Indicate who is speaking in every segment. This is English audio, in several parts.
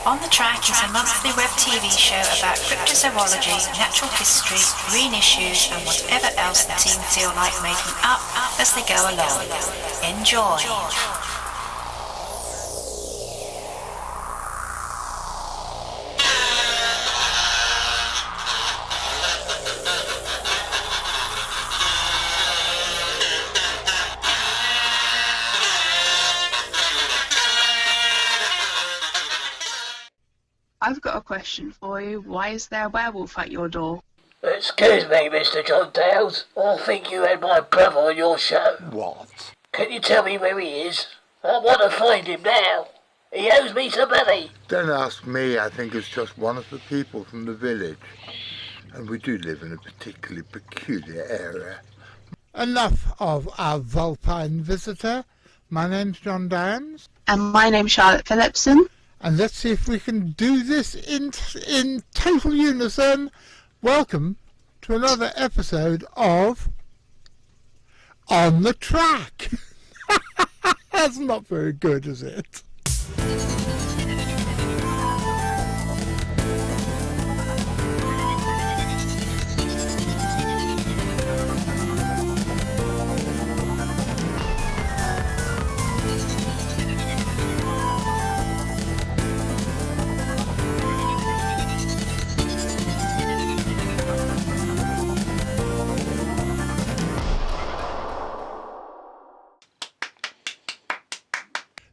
Speaker 1: On the Track is a monthly web TV show about cryptozoology, natural history, green issues and whatever else the team feel like making up as they go along. Enjoy!
Speaker 2: I've got a question for you. Why is there a werewolf at your door?
Speaker 3: Excuse me, Mr. John Dales. I think you had my brother on your show.
Speaker 4: What?
Speaker 3: Can you tell me where he is? I want to find him now. He owes me some money.
Speaker 4: Don't ask me. I think it's just one of the people from the village. And we do live in a particularly peculiar area.
Speaker 5: Enough of our vulpine visitor. My name's Jon Downes.
Speaker 2: And my name's Charlotte Phillipson.
Speaker 5: And let's see if we can do this in total unison. Welcome to another episode of On the Track. That's not very good, is it?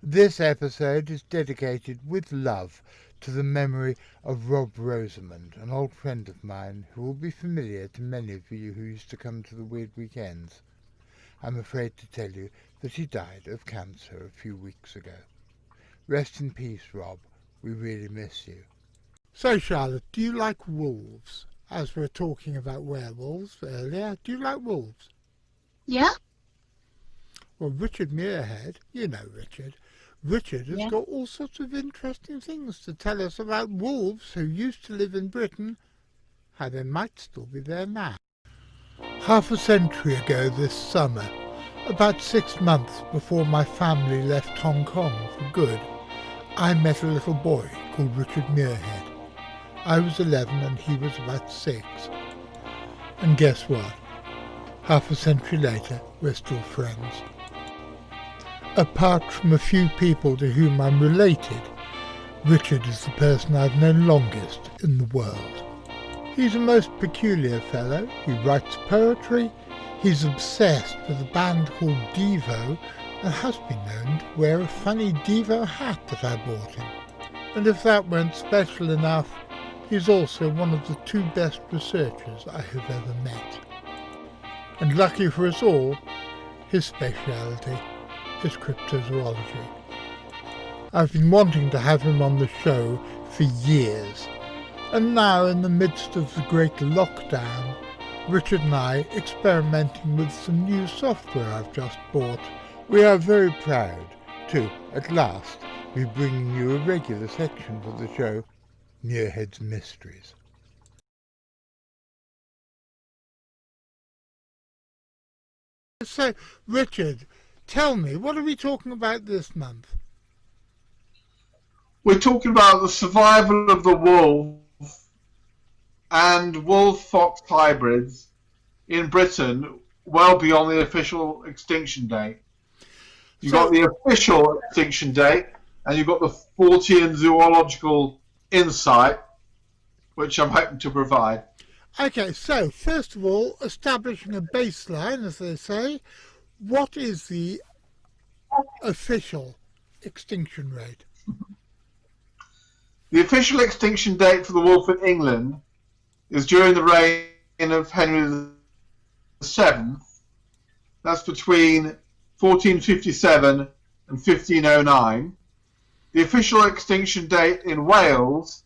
Speaker 5: This episode is dedicated with love to the memory of Rob Rosamond, an old friend of mine who will be familiar to many of you who used to come to the Weird Weekends. I'm afraid to tell you that he died of cancer a few weeks ago. Rest in peace, Rob. We really miss you. So, Charlotte, do you like wolves? As we were talking about werewolves earlier, do you like wolves?
Speaker 2: Yeah?
Speaker 5: Well, Richard Muirhead, you know Richard. Richard has got all sorts of interesting things to tell us about wolves who used to live in Britain, how they might still be there now. Half a century ago this summer, about 6 months before my family left Hong Kong for good, I met a little boy called Richard Muirhead. I was 11 and he was about 6. And guess what? Half a century later, we're still friends. Apart from a few people to whom I'm related, Richard is the person I've known longest in the world. He's a most peculiar fellow. He writes poetry, he's obsessed with a band called Devo, and has been known to wear a funny Devo hat that I bought him. And if that weren't special enough, he's also one of the 2 best researchers I have ever met. And lucky for us all, his speciality is cryptozoology. I've been wanting to have him on the show for years, and now in the midst of the great lockdown, Richard and I experimenting with some new software I've just bought. We are very proud to, at last, be bringing you a regular section for the show, Muirhead's Mysteries. So, Richard, tell me, what are we talking about this month?
Speaker 6: We're talking about the survival of the wolf and wolf-fox hybrids in Britain well beyond the official extinction date. You've got the official extinction date and you've got the Fortean Zoological insight, which I'm hoping to provide.
Speaker 5: Okay, so first of all, establishing a baseline, as they say, what is the official extinction rate?
Speaker 6: The official extinction date for the wolf in England is during the reign of Henry VII. That's between 1457 and 1509. The official extinction date in Wales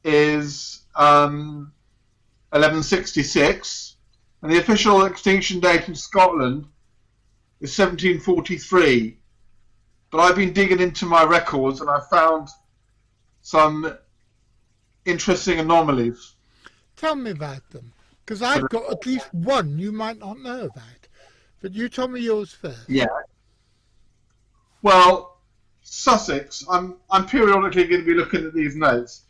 Speaker 6: is 1166, and the official extinction date in Scotland is 1743. But I've been digging into my records and I found some interesting anomalies.
Speaker 5: Tell me about them, because I've got at least one you might not know about. But you tell me yours first.
Speaker 6: Yeah. Well, Sussex, I'm periodically going to be looking at these notes.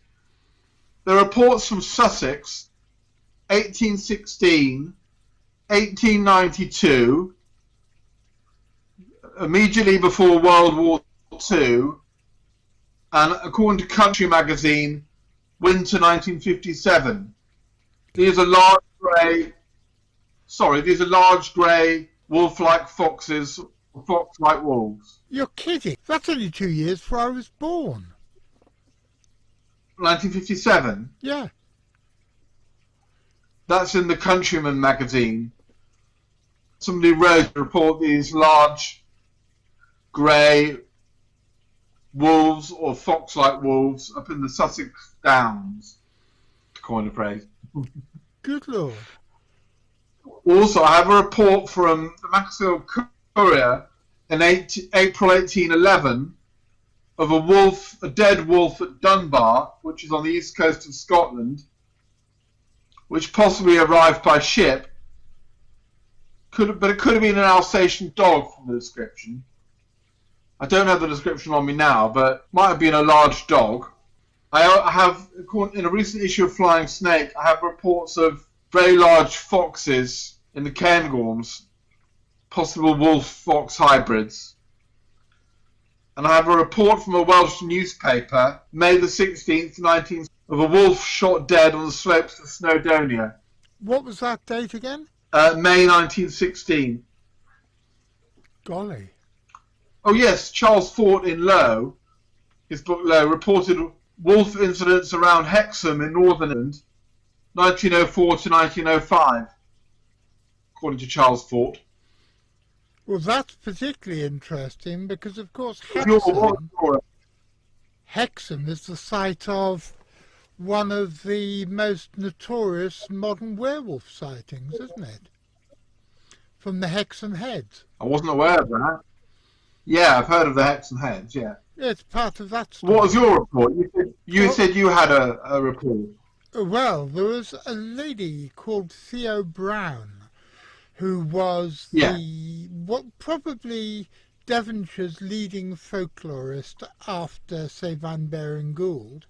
Speaker 6: There are reports from Sussex, 1816, 1892, immediately before World War II, and according to Country Magazine, winter 1957. These are large grey wolf-like foxes, or fox-like wolves.
Speaker 5: You're kidding. That's only 2 years before I was born.
Speaker 6: 1957?
Speaker 5: Yeah.
Speaker 6: That's in the Countryman magazine. Somebody wrote to report these large grey wolves or fox-like wolves up in the Sussex Downs, to coin a phrase.
Speaker 5: Good Lord.
Speaker 6: Also, I have a report from the Maxwell Courier in April 1811 of a dead wolf at Dunbar, which is on the east coast of Scotland, which possibly arrived by ship. But it could have been an Alsatian dog from the description. I don't have the description on me now, but might have been a large dog. I have, in a recent issue of Flying Snake, I have reports of very large foxes in the Cairngorms, possible wolf-fox hybrids. And I have a report from a Welsh newspaper, May the 16th, 19th, of a wolf shot dead on the slopes of Snowdonia.
Speaker 5: What was that date again?
Speaker 6: May 1916.
Speaker 5: Golly.
Speaker 6: Oh yes, Charles Fort in Low, his book Low, reported wolf incidents around Hexham in Northern England, 1904 to 1905, according to Charles Fort.
Speaker 5: Well, that's particularly interesting because, of course, Hexham is the site of one of the most notorious modern werewolf sightings, isn't it? From the Hexham Heads.
Speaker 6: I wasn't aware of that. Yeah, I've heard of the Hexham Heads, yeah.
Speaker 5: Yeah, it's part of that story.
Speaker 6: What was your report? You said you had a report.
Speaker 5: Well, there was a lady called Theo Brown who was probably Devonshire's leading folklorist after, say, Van Beering Gould.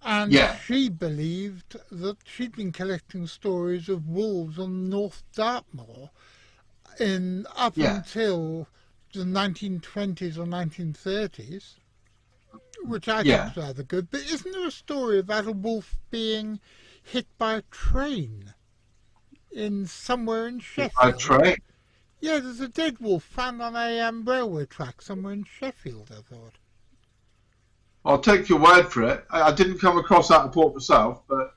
Speaker 5: And she believed that she'd been collecting stories of wolves on North Dartmoor up until the 1920s or 1930s, which I think is rather good. But isn't there a story about a wolf being hit by a train somewhere in Sheffield?
Speaker 6: A train?
Speaker 5: Yeah, there's a dead wolf found on a railway track somewhere in Sheffield, I thought.
Speaker 6: I'll take your word for it. I didn't come across that report myself, but...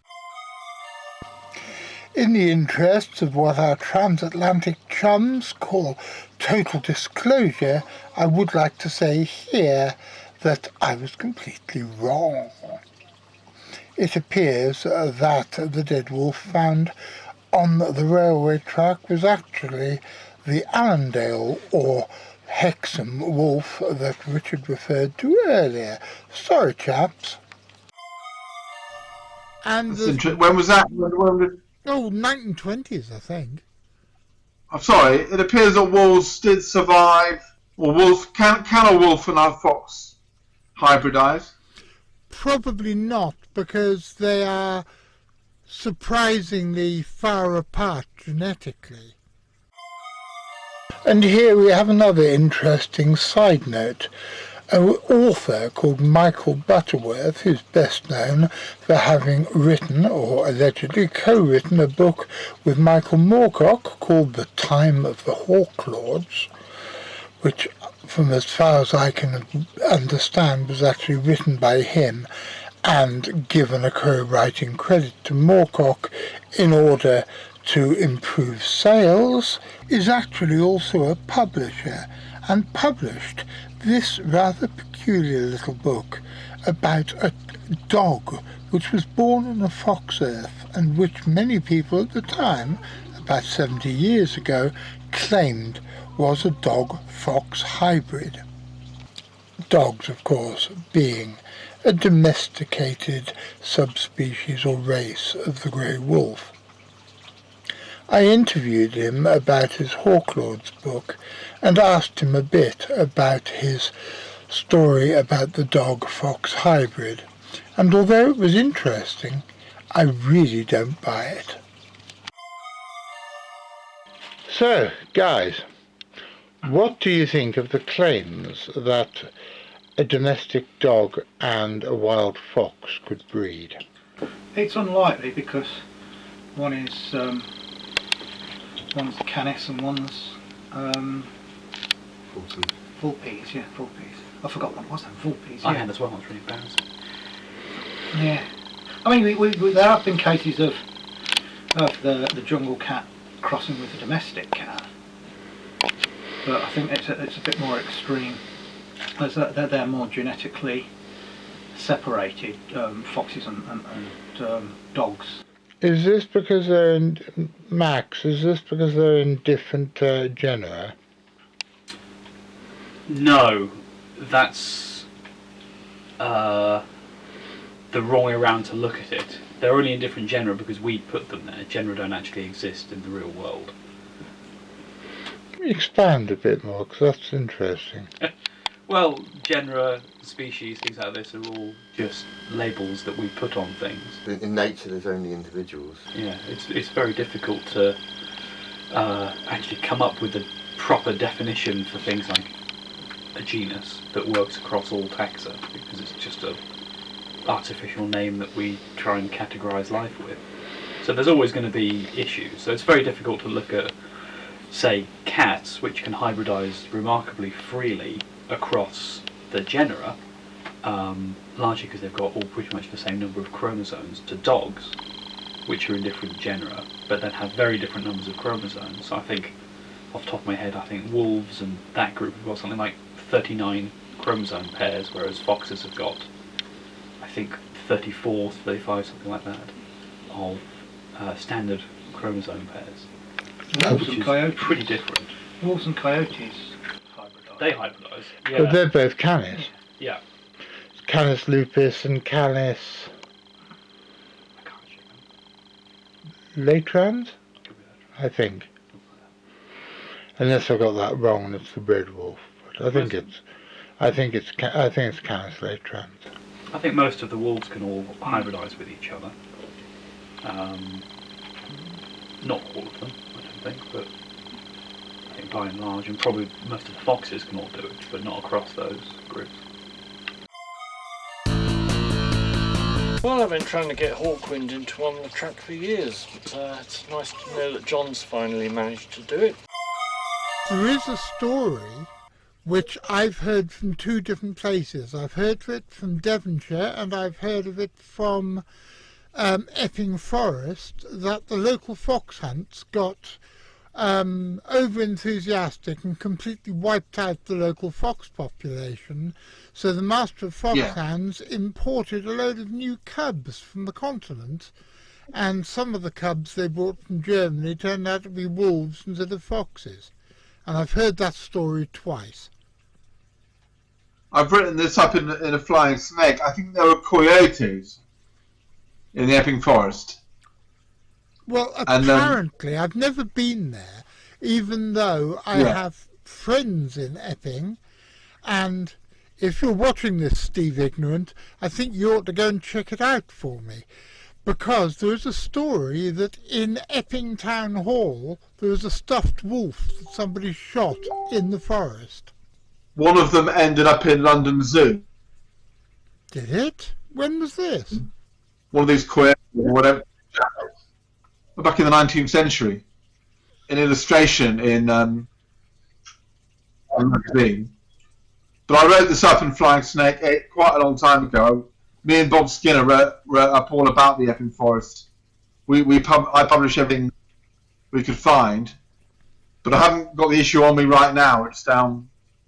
Speaker 5: In the interests of what our transatlantic chums call total disclosure, I would like to say here that I was completely wrong. It appears that the dead wolf found on the railway track was actually the Allendale or Hexham wolf that Richard referred to earlier. Sorry, chaps. And
Speaker 6: when was that?
Speaker 5: Oh, 1920s, I think.
Speaker 6: I'm sorry. It appears that wolves did survive. Or can a wolf and a fox hybridize?
Speaker 5: Probably not, because they are surprisingly far apart genetically. And here we have another interesting side note. An author called Michael Butterworth, who's best known for having written, or allegedly co-written, a book with Michael Moorcock called The Time of the Hawk Lords, which, from as far as I can understand, was actually written by him and given a co-writing credit to Moorcock in order to improve sales, is actually also a publisher and published this rather peculiar little book about a dog which was born on a fox earth and which many people at the time, about 70 years ago, claimed was a dog-fox hybrid. Dogs, of course, being a domesticated subspecies or race of the grey wolf. I interviewed him about his Hawklords book and asked him a bit about his story about the dog-fox hybrid, and although it was interesting, I really don't buy it. So, guys, what do you think of the claims that a domestic dog and a wild fox could breed?
Speaker 7: It's unlikely because one's Canis and one's Vulpes, yeah, Vulpes. I forgot what was that, Vulpes, yeah.
Speaker 8: I had as well, it's really embarrassing.
Speaker 7: Yeah. I mean, there have been cases of the jungle cat crossing with a domestic cat, but I think it's a bit more extreme. They're more genetically separated, foxes and dogs.
Speaker 5: Is this because they're in, Max, is this because they're in different genera?
Speaker 8: No, that's the wrong way around to look at it. They're only in different genera because we put them there. Genera don't actually exist in the real world.
Speaker 5: Can you expand a bit more, because that's interesting.
Speaker 8: Well, genera, species, things like this are all just labels that we put on things.
Speaker 9: In nature there's only individuals.
Speaker 8: Yeah, it's very difficult to actually come up with a proper definition for things like a genus that works across all taxa, because it's just a artificial name that we try and categorise life with. So there's always going to be issues. So it's very difficult to look at, say, cats, which can hybridise remarkably freely across the genera, largely because they've got all pretty much the same number of chromosomes, to dogs, which are in different genera, but then have very different numbers of chromosomes. So I think, off the top of my head, I think wolves and that group have got something like 39 chromosome pairs, whereas foxes have got, I think, 34, 35, something like that, of standard chromosome pairs.
Speaker 7: Wolves
Speaker 8: Which
Speaker 7: and
Speaker 8: is
Speaker 7: coyotes.
Speaker 8: pretty different.
Speaker 7: Wolves and coyotes hybridise.
Speaker 8: They hybridise, yeah.
Speaker 5: But they're both Canis.
Speaker 8: Yeah.
Speaker 5: Canis lupus and Canis
Speaker 8: I can't remember.
Speaker 5: latrans, I think. Unless I got that wrong and it's the red wolf. But I think it's Canis latrans.
Speaker 8: I think most of the wolves can all hybridise with each other. Not all of them, I don't think, but I think by and large, and probably most of the foxes can all do it, but not across those groups.
Speaker 10: Well, I've been trying to get Hawkwind into one on the track for years, but it's nice to know that Jon's finally managed to do it.
Speaker 5: There is a story which I've heard from two different places. I've heard of it from Devonshire and I've heard of it from Epping Forest, that the local fox hunts got over-enthusiastic and completely wiped out the local fox population. So the master of foxhounds imported a load of new cubs from the continent, and some of the cubs they brought from Germany turned out to be wolves instead of foxes. And I've heard that story twice.
Speaker 6: I've written this up in a flying snake. I think there were coyotes in the Epping Forest.
Speaker 5: Well, apparently, I've never been there, even though I have friends in Epping, and if you're watching this, Steve Ignorant, I think you ought to go and check it out for me, because there is a story that in Epping Town Hall there was a stuffed wolf that somebody shot in the forest.
Speaker 6: One of them ended up in London Zoo.
Speaker 5: Did it? When was this?
Speaker 6: One of these coyotes or whatever. Back in the 19th century. An illustration in a magazine. But I wrote this up in Flying Snake quite a long time ago. Me and Bob Skinner wrote up all about the Epping Forest. I publish everything we could find, but I haven't got the issue on me right now. It's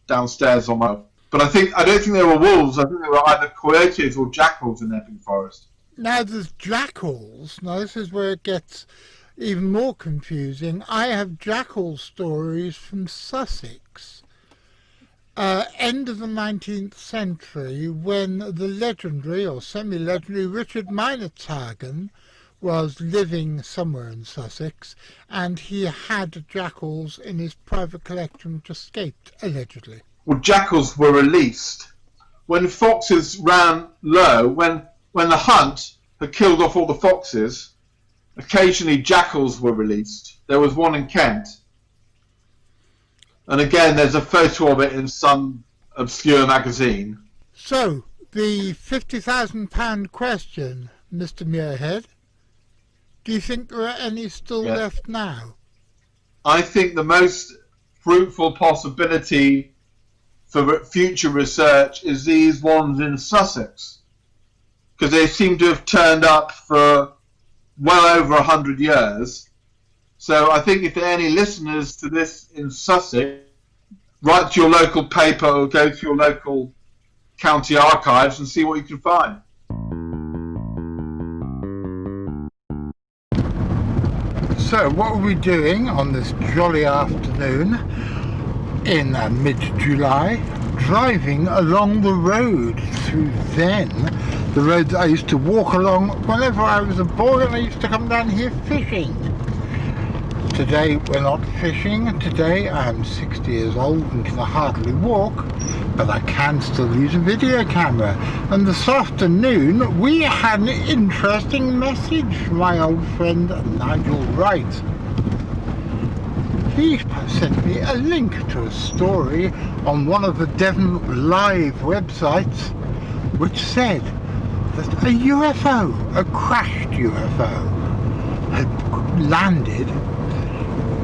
Speaker 6: downstairs on my. But I don't think there were wolves. I think there were either coyotes or jackals in Epping Forest.
Speaker 5: Now there's jackals. Now this is where it gets even more confusing. I have jackal stories from Sussex. End of the 19th century, when the legendary or semi-legendary Richard Meinertzhagen was living somewhere in Sussex, and he had jackals in his private collection which escaped, allegedly.
Speaker 6: jackals were released. When foxes ran low, when the hunt had killed off all the foxes, occasionally jackals were released. There was one in Kent. And again, there's a photo of it in some obscure magazine.
Speaker 5: So, the £50,000 question, Mr. Muirhead, do you think there are any still left now?
Speaker 6: I think the most fruitful possibility for future research is these ones in Sussex, because they seem to have turned up for well over 100 years. So I think if there are any listeners to this in Sussex, write to your local paper or go to your local county archives and see what you can find.
Speaker 5: So what are we doing on this jolly afternoon in mid-July? Driving along the road through the road that I used to walk along whenever I was a boy, and I used to come down here fishing. Today we're not fishing. Today I'm 60 years old and can hardly walk, but I can still use a video camera. And this afternoon we had an interesting message from my old friend Nigel Wright. He sent me a link to a story on one of the Devon Live websites which said that a UFO, a crashed UFO, had landed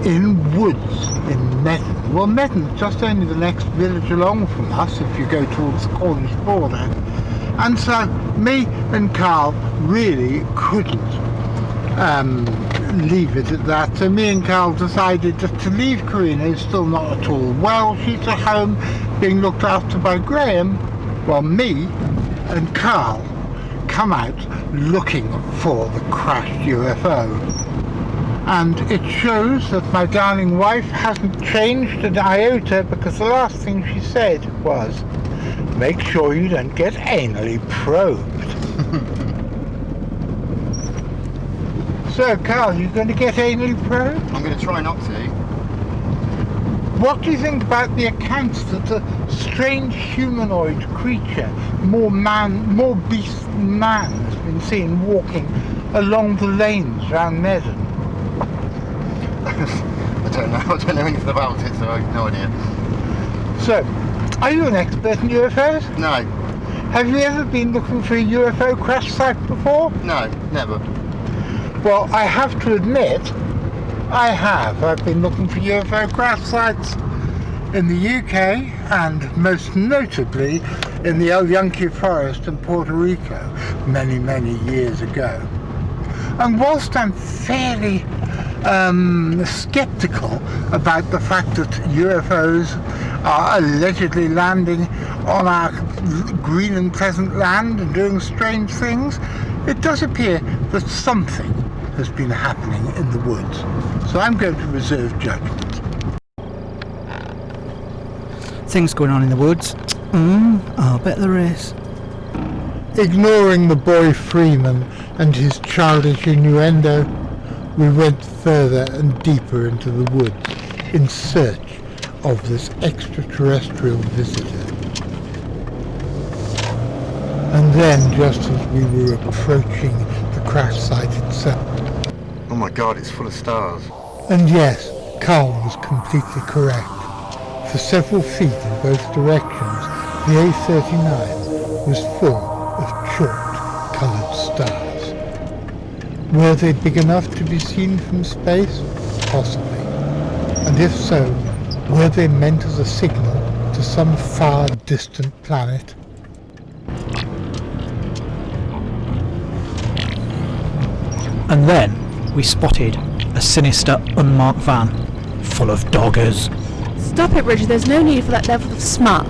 Speaker 5: in woods in Medon. Well, Medon's just only the next village along from us if you go towards the Cornish border. And so me and Carl really couldn't leave it at that. So me and Carl decided just to leave Karina, who's still not at all well. She's at home being looked after by Graham, while me and Carl come out looking for the crashed UFO. And it shows that my darling wife hasn't changed an iota, because the last thing she said was, make sure you don't get anally probed. So, Carl, you going to get anally probed?
Speaker 9: I'm going to try not to.
Speaker 5: What do you think about the accounts that a strange humanoid creature, more beast than man, has been seen walking along the lanes round Medon?
Speaker 9: I don't know anything about it, so I have no idea.
Speaker 5: So, are you an expert in UFOs?
Speaker 9: No.
Speaker 5: Have you ever been looking for a UFO crash site before?
Speaker 9: No, never.
Speaker 5: Well, I have to admit, I have. I've been looking for UFO crash sites in the UK and most notably in the El Yunque Forest in Puerto Rico many, many years ago. And whilst I'm fairly skeptical about the fact that UFOs are allegedly landing on our green and pleasant land and doing strange things, it does appear that something has been happening in the woods. So I'm going to reserve judgment.
Speaker 11: Things going on in the woods? I'll bet there is.
Speaker 5: Ignoring the boy Freeman and his childish innuendo, we went further and deeper into the woods in search of this extraterrestrial visitor. And then, just as we were approaching the crash site itself...
Speaker 9: Oh my god, it's full of stars.
Speaker 5: And yes, Carl was completely correct. For several feet in both directions, the A39 was full of chalked-coloured stars. Were they big enough to be seen from space? Possibly. And if so, were they meant as a signal to some far distant planet?
Speaker 11: And then we spotted a sinister unmarked van full of doggers.
Speaker 12: Stop it, Richard. There's no need for that level of smart.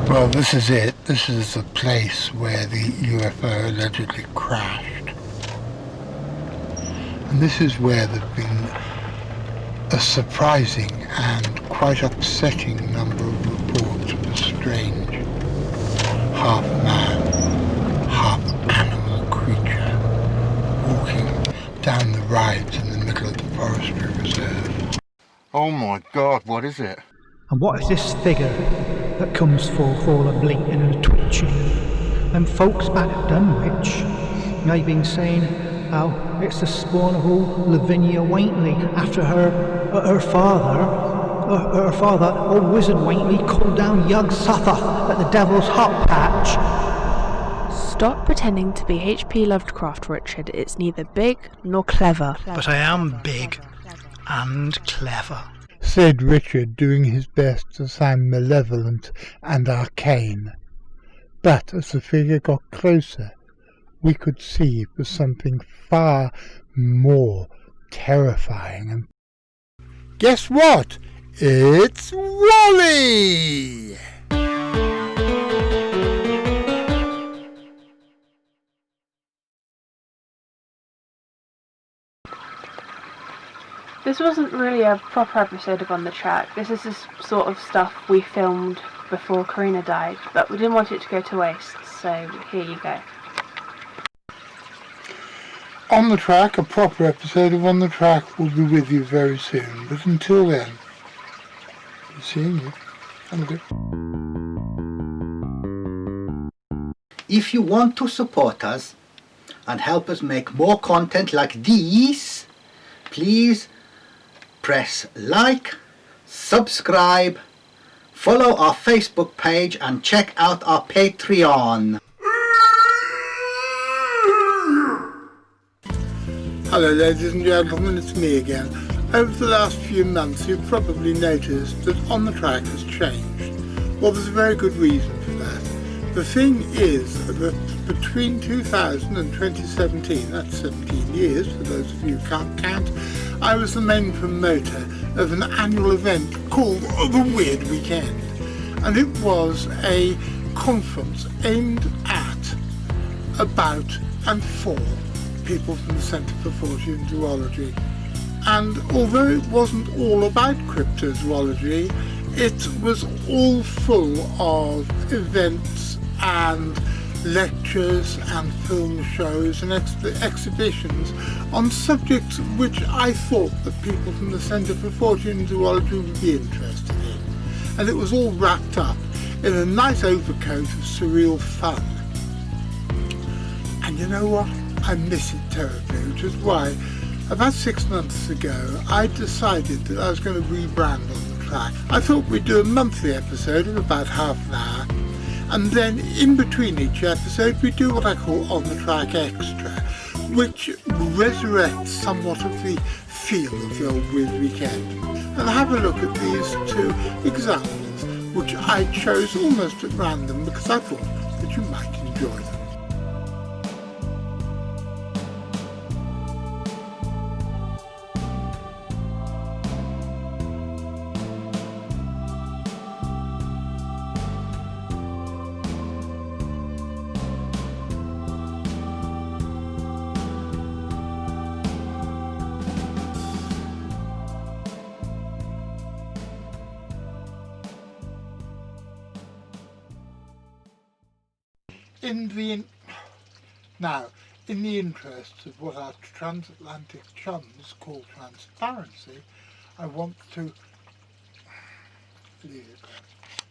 Speaker 5: Well, this is it. This is the place where the UFO allegedly crashed. And this is where there have been a surprising and quite upsetting number of reports of a strange, half man, half animal creature walking down the rides in the middle of the
Speaker 4: Forestry Reserve.
Speaker 9: Oh my God, what is it?
Speaker 11: And what is this figure that comes forth all a blinking and a twitching? Them folks back at Dunwich, they've been saying how it's the spawn of old Lavinia Waintley after her father, old Wizard Waintley, called down Yug Suther at the Devil's Hot Patch.
Speaker 12: Stop pretending to be H.P. Lovecraft, Richard. It's neither big nor clever.
Speaker 11: But I am big and clever,
Speaker 5: said Richard, doing his best to sound malevolent and arcane. But as the figure got closer, we could see it was something far more terrifying. And guess what? It's Wally!
Speaker 12: This wasn't really a proper episode of On the Track. This is the sort of stuff we filmed before Karina died, but we didn't want it to go to waste, so here you go.
Speaker 5: On the Track, a proper episode of On the Track will be with you very soon, but until then, seeing you. Have a good.
Speaker 13: If you want to support us and help us make more content like these, please press like, subscribe, follow our Facebook page and check out our Patreon.
Speaker 5: Hello ladies and gentlemen, it's me again. Over the last few months you've probably noticed that On the Track has changed. Well, there's a very good reason for that. The thing is that between 2000 and 2017, that's 17 years for those of you who can't count, I was the main promoter of an annual event called The Weird Weekend. And it was a conference aimed at, about and for people from the Centre for Fortean Zoology. And although it wasn't all about cryptozoology, it was all full of events and lectures and film shows and exhibitions on subjects which I thought that people from the Centre for Fortean Zoology would be interested in. And it was all wrapped up in a nice overcoat of surreal fun. And you know what? I miss it terribly, which is why about 6 months ago I decided that I was going to rebrand On the Track. I thought we'd do a monthly episode of about half an hour, and then in between each episode we do what I call On the Track Extra, which resurrects somewhat of the feel of the old Weird Weekend. And have a look at these 2 examples, which I chose almost at random because I thought that you might enjoy them. In the interests of what our transatlantic chums call transparency, I want to leave it there.